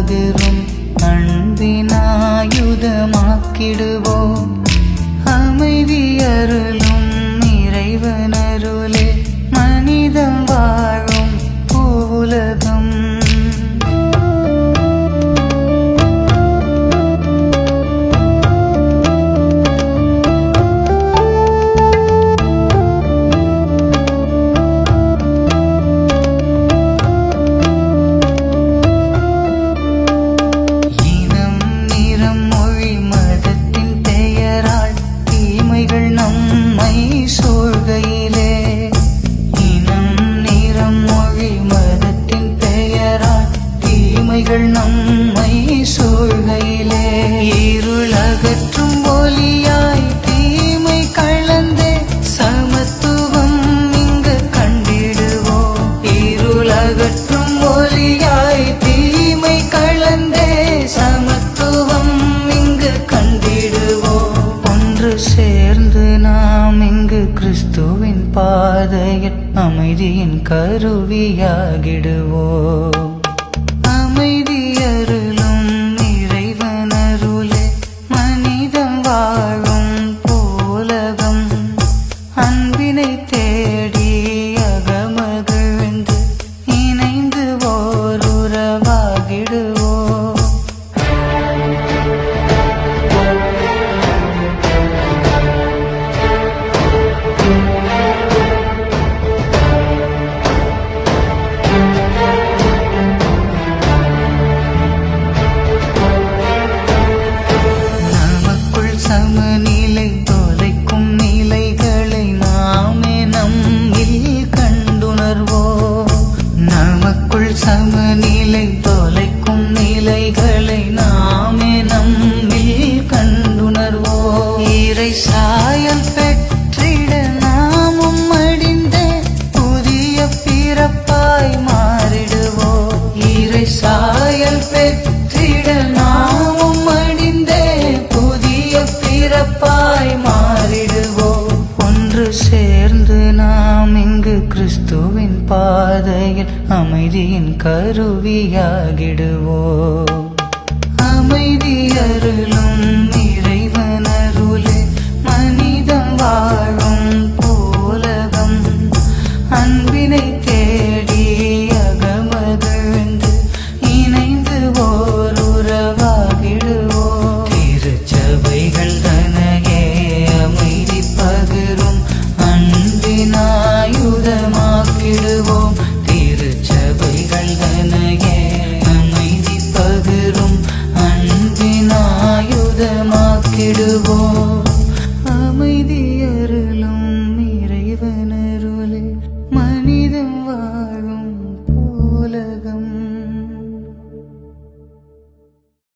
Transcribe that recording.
பகிரும் அன்பினாயுதமாக்கிடுவோம். அமைதி அருளும் இறைவனருளே மனிதம் வாழும் பூவுலகம். நம்மை சூழ்கையிலே இருளகற்றும் ஒளியாய் தீமை கலந்தே சமத்துவம் இங்கு கண்டிடுவோம். இருளகற்றும் ஒளியாய் தீமை கலந்தே சமத்துவம் இங்கு கண்டிடுவோம். ஒன்று சேர்ந்து நாம் இங்கு கிறிஸ்துவின் பாதையில் அமைதியின் கருவியாகிடுவோம். அமைதி அருளும் இறைவனருளே மனிதம் வாழும் பூவுலகம். அன்பினை தேடி அகமகிழ்ந்து இணைந்து ஓர் உறவாகிடுவோம். சமநிலை தொலைக்கும் நிலைகளை நாமே நம்மில் கண்டுணர்வோம். நமக்குள் சமநிலை தொலைக்கும் நிலைகளை நாமே நம்மில் கண்டுணர்வோம். இறை சாயல் பெற்றிட நாமும் அடிந்தே புதிய பிறப்பாய் மாறிடுவோம். இறை சாயல் பெற்றிட நாமும் அடிந்தே பிறப்பாய் மாறிடுவோம். ஒன்று சேர்ந்து நாம் இங்கு கிறிஸ்துவின் பாதையில் அமைதியின் கருவியாகிடுவோம்.